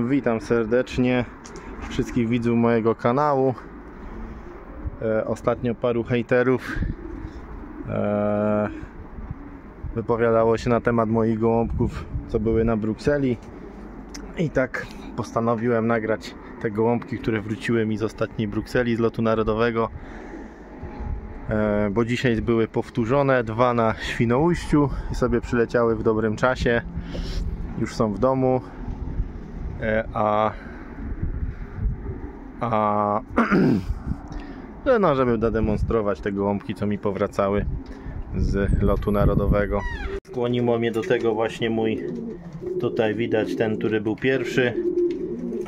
Witam serdecznie wszystkich widzów mojego kanału. Ostatnio paru hejterów wypowiadało się na temat moich gołąbków, co były na Brukseli. I tak postanowiłem nagrać te gołąbki, które wróciły mi z ostatniej Brukseli, z lotu narodowego. Bo dzisiaj były powtórzone, 2 na Świnoujściu i sobie przyleciały w dobrym czasie. Już są w domu. No, żeby zademonstrować te gołąbki, co mi powracały z lotu narodowego. Skłoniło mnie do tego właśnie mój, tutaj widać ten, który był pierwszy.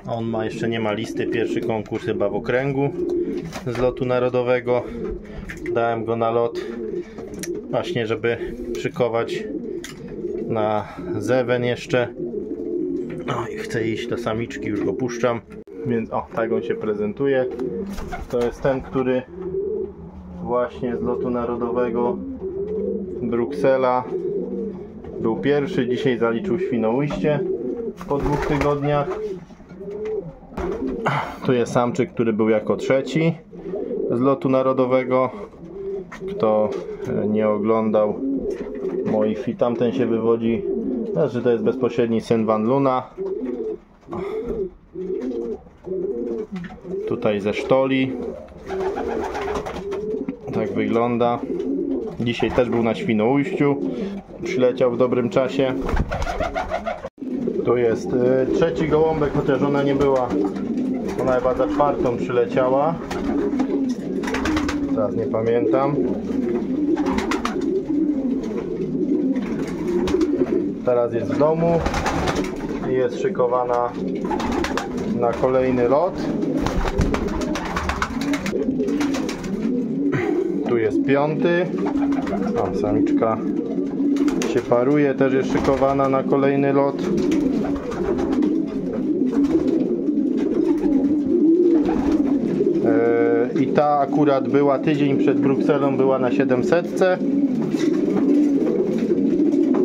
On jeszcze nie ma listy, pierwszy konkurs chyba w okręgu z lotu narodowego. Dałem go na lot właśnie, żeby szykować na zewen jeszcze. No i chcę iść do samiczki, już go puszczam. Więc o, tak on się prezentuje. To jest ten, który właśnie z lotu narodowego Bruksela był pierwszy. Dzisiaj zaliczył Świnoujście po 2 tygodniach. Tu jest samczyk, który był jako trzeci z lotu narodowego. Kto nie oglądał moich filmów, tamten się wywodzi, że to jest bezpośredni syn Van Luna. Tutaj ze Sztoli. Tak wygląda. Dzisiaj też był na Świnoujściu. Przyleciał w dobrym czasie. Tu jest trzeci gołąbek, chociaż ona nie była. Ona chyba za 4. przyleciała. Teraz nie pamiętam. Teraz jest w domu i jest szykowana na kolejny lot. Tu jest 5. A samiczka się paruje, też jest szykowana na kolejny lot. I ta akurat była tydzień przed Brukselą, była na 700.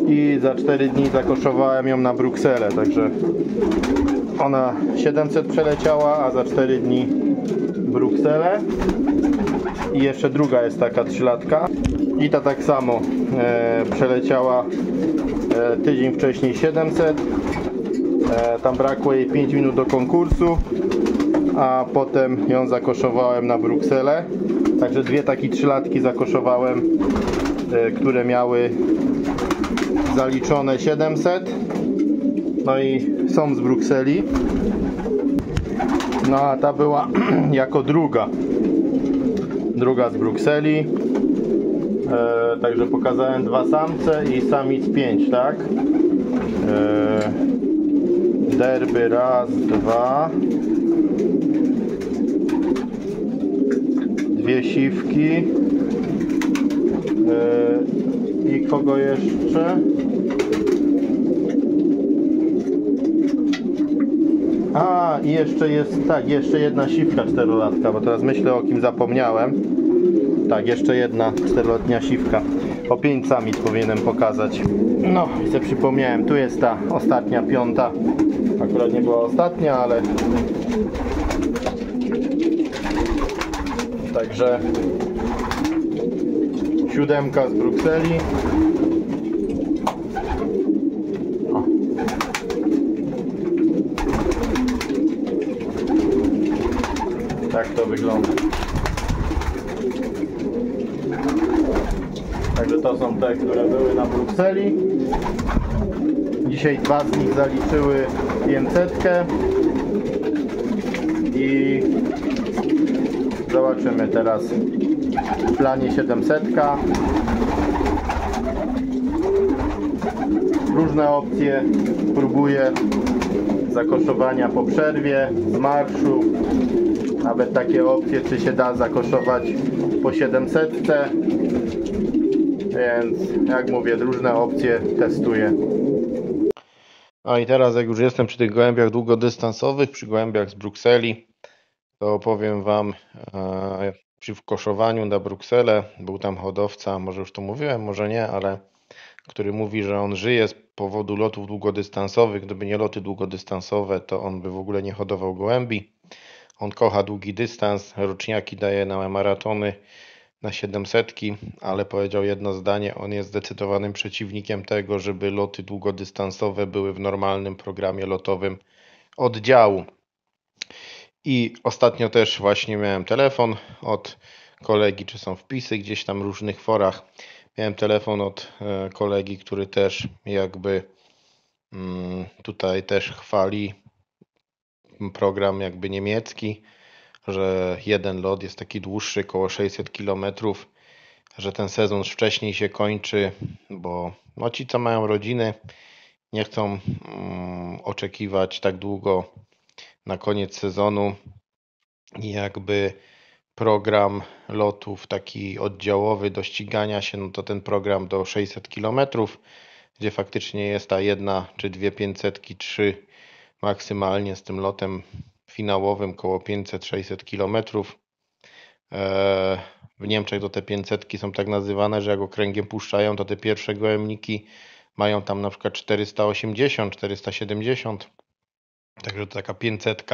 I za 4 dni zakoszowałem ją na Brukselę, także ona 700 przeleciała, a za 4 dni Brukselę. I jeszcze druga jest taka 3-latka i ta tak samo przeleciała tydzień wcześniej 700. Tam brakło jej 5 minut do konkursu, a potem ją zakoszowałem na Brukselę. Także 2 takie 3-latki zakoszowałem, które miały zaliczone 700. No i są z Brukseli. No a ta była jako druga z Brukseli. Także pokazałem 2 samce i samic 5, tak? Derby 1, 2. 2 siwki. I kogo jeszcze? A, i jeszcze jest, tak, jeszcze jedna siwka 4-latka, bo teraz myślę, o kim zapomniałem. Tak, jeszcze jedna 4-letnia siwka. O 5 samic powinienem pokazać. No, i sobie przypomniałem, tu jest ta ostatnia 5. Akurat nie była ostatnia, ale... Także 7 z Brukseli. O. Tak to wygląda. Także to są te, które były na Brukseli. Dzisiaj 2 z nich zaliczyły 500 i zobaczymy teraz w planie 700. Różne opcje próbuję zakoszowania po przerwie, z marszu. Nawet takie opcje, czy się da zakoszować po 700. Więc jak mówię, różne opcje testuję. No i teraz, jak już jestem przy tych gołębiach długodystansowych, przy gołębiach z Brukseli, to opowiem Wam przy koszowaniu na Brukselę. Był tam hodowca, może już to mówiłem, może nie, ale który mówi, że on żyje z powodu lotów długodystansowych. Gdyby nie loty długodystansowe, to on by w ogóle nie hodował gołębi. On kocha długi dystans, roczniaki daje na maratony, na 700, ale powiedział jedno zdanie, on jest zdecydowanym przeciwnikiem tego, żeby loty długodystansowe były w normalnym programie lotowym oddziału. I ostatnio też właśnie miałem telefon od kolegi, czy są wpisy gdzieś tam w różnych forach. Miałem telefon od kolegi, który też jakby tutaj też chwali program jakby niemiecki, że jeden lot jest taki dłuższy, około 600 km, że ten sezon już wcześniej się kończy, bo no ci, co mają rodziny, nie chcą oczekiwać tak długo na koniec sezonu i jakby program lotów taki oddziałowy do ścigania się, no to ten program do 600 km, gdzie faktycznie jest ta jedna czy dwie 500, trzy maksymalnie z tym lotem finałowym koło 500-600 km. W Niemczech to te 500 są tak nazywane, że jak okręgiem puszczają, to te pierwsze gołębniki mają tam na przykład 480, 470. Także to taka 500,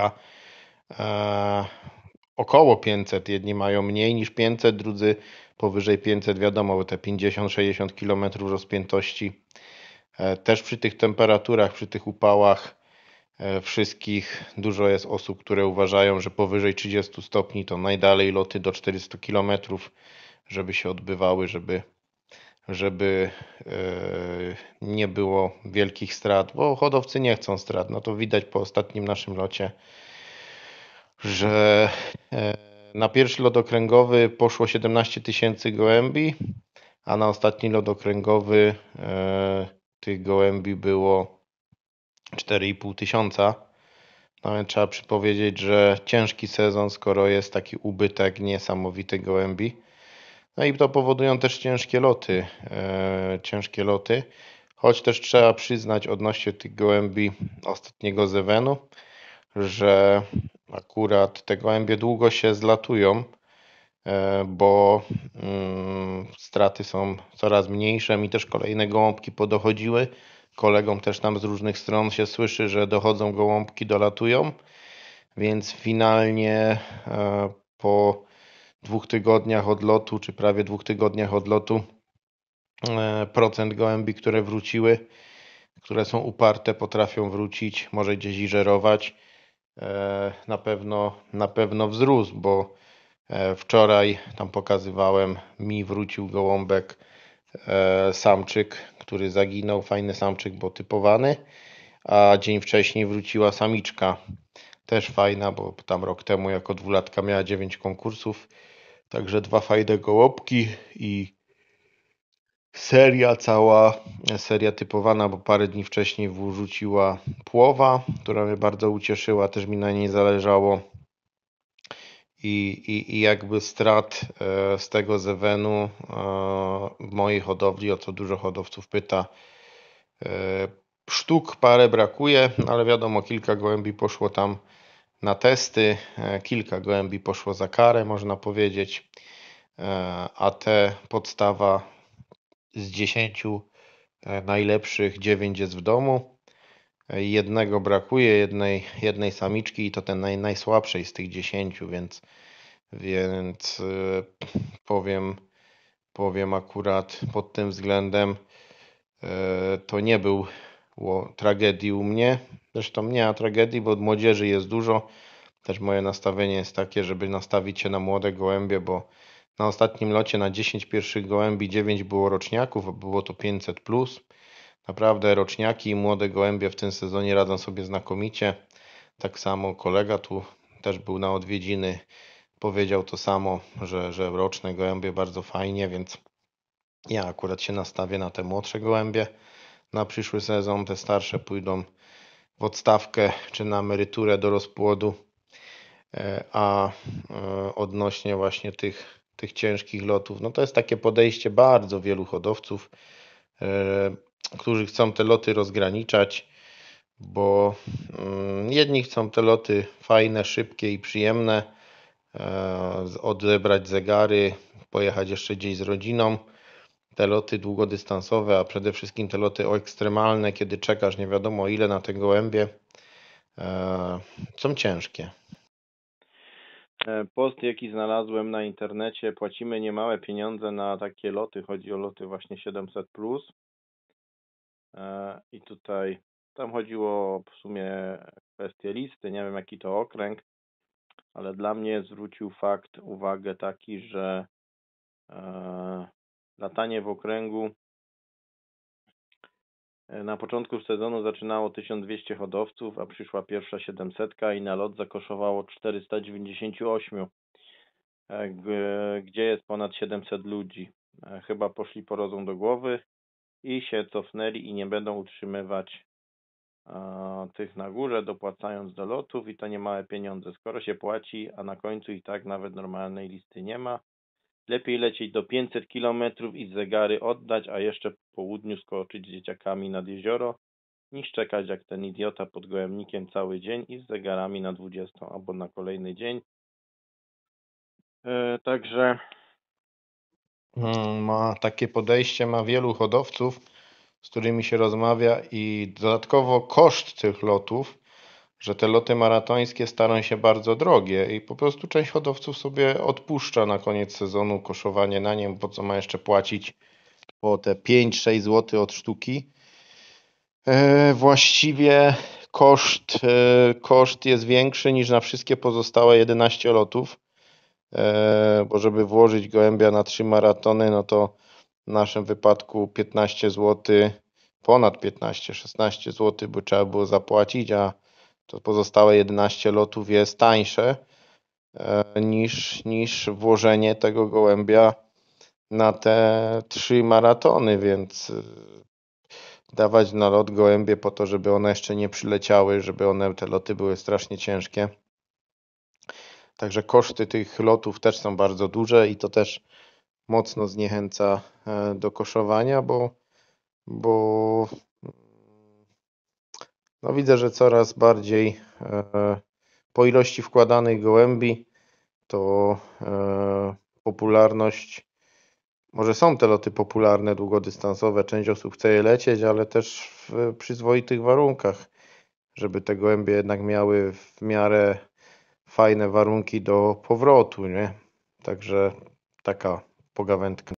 około 500. Jedni mają mniej niż 500, drudzy powyżej 500. Wiadomo, bo te 50-60 km rozpiętości. Też przy tych temperaturach, przy tych upałach wszystkich, dużo jest osób, które uważają, że powyżej 30 stopni to najdalej loty do 400 km, żeby się odbywały, żeby nie było wielkich strat, bo hodowcy nie chcą strat. No to widać po ostatnim naszym locie, że na pierwszy lot okręgowy poszło 17 000 gołębi, a na ostatni lot okręgowy tych gołębi było 4,5 tysiąca. No więc trzeba przypowiedzieć, że ciężki sezon, skoro jest taki ubytek niesamowity gołębi. No i to powodują też ciężkie loty. Choć też trzeba przyznać odnośnie tych gołębi ostatniego z Ewenu, że akurat te gołębie długo się zlatują, bo straty są coraz mniejsze. Mi też kolejne gołąbki podochodziły. Kolegom też tam z różnych stron się słyszy, że dochodzą gołąbki, dolatują. Więc finalnie po 2 tygodniach odlotu, czy prawie 2 tygodniach odlotu, procent gołębi, które wróciły, które są uparte, potrafią wrócić, może gdzieś i żerować. Na pewno wzrósł, bo wczoraj tam pokazywałem, mi wrócił gołąbek samczyk, który zaginął, fajny samczyk, bo typowany, a dzień wcześniej wróciła samiczka, też fajna, bo tam rok temu jako dwulatka miała 9 konkursów, także dwa fajne gołąbki i seria typowana, bo parę dni wcześniej wrzuciła płowa, która mnie bardzo ucieszyła, też mi na niej zależało. I jakby strat z tego z Ewenu w mojej hodowli, o co dużo hodowców pyta, sztuk parę brakuje, ale wiadomo, kilka gołębi poszło tam na testy, kilka gołębi poszło za karę, można powiedzieć, a te podstawa z 10 najlepszych 9 jest w domu. Jednego brakuje, jednej samiczki i to ten najsłabszej z tych 10, więc powiem akurat pod tym względem to nie było tragedii u mnie. Zresztą nie ma tragedii, bo od młodzieży jest dużo. Też moje nastawienie jest takie, żeby nastawić się na młode gołębie, bo na ostatnim locie na 10 pierwszych gołębi 9 było roczniaków, a było to 500+. Naprawdę roczniaki i młode gołębie w tym sezonie radzą sobie znakomicie. Tak samo kolega tu też był na odwiedziny, powiedział to samo, że roczne gołębie bardzo fajnie, więc ja akurat się nastawię na te młodsze gołębie na przyszły sezon. Te starsze pójdą w odstawkę czy na emeryturę do rozpłodu. A odnośnie właśnie tych ciężkich lotów, no to jest takie podejście bardzo wielu hodowców, którzy chcą te loty rozgraniczać, bo jedni chcą te loty fajne, szybkie i przyjemne, odebrać zegary, pojechać jeszcze gdzieś z rodziną. te loty długodystansowe, a przede wszystkim te loty ekstremalne, kiedy czekasz nie wiadomo ile na te gołębie, są ciężkie. Post, jaki znalazłem na internecie, płacimy niemałe pieniądze na takie loty. Chodzi o loty właśnie 700+. I tutaj, tam chodziło w sumie kwestię listy, nie wiem jaki to okręg, ale dla mnie zwrócił uwagę taki, że latanie w okręgu na początku sezonu zaczynało 1200 hodowców, a przyszła pierwsza 700 i na lot zakoszowało 498, gdzie jest ponad 700 ludzi. Chyba poszli po rozum do głowy i się cofnęli i nie będą utrzymywać tych na górze, dopłacając do lotów i to nie małe pieniądze. Skoro się płaci, a na końcu i tak nawet normalnej listy nie ma, lepiej lecieć do 500 km i zegary oddać, a jeszcze po południu skoczyć z dzieciakami nad jezioro, niż czekać jak ten idiota pod gołębnikiem cały dzień i z zegarami na 20 albo na kolejny dzień. Także ma takie podejście, ma wielu hodowców, z którymi się rozmawia i dodatkowo koszt tych lotów, że te loty maratońskie staną się bardzo drogie i po prostu część hodowców sobie odpuszcza na koniec sezonu koszowanie na nim, po co ma jeszcze płacić po te 5-6 zł od sztuki. Właściwie koszt jest większy niż na wszystkie pozostałe 11 lotów, bo żeby włożyć gołębia na 3 maratony, no to w naszym wypadku 15 zł, ponad 15-16 zł by trzeba było zapłacić, a to pozostałe 11 lotów jest tańsze niż włożenie tego gołębia na te 3 maratony, więc dawać na lot gołębie po to, żeby one jeszcze nie przyleciały, żeby te loty były strasznie ciężkie. Także koszty tych lotów też są bardzo duże i to też mocno zniechęca do koszowania, bo no widzę, że coraz bardziej po ilości wkładanych gołębi to popularność, może są te loty popularne, długodystansowe, część osób chce je lecieć, ale też w przyzwoitych warunkach, żeby te gołębie jednak miały w miarę fajne warunki do powrotu, nie? Także taka pogawędka.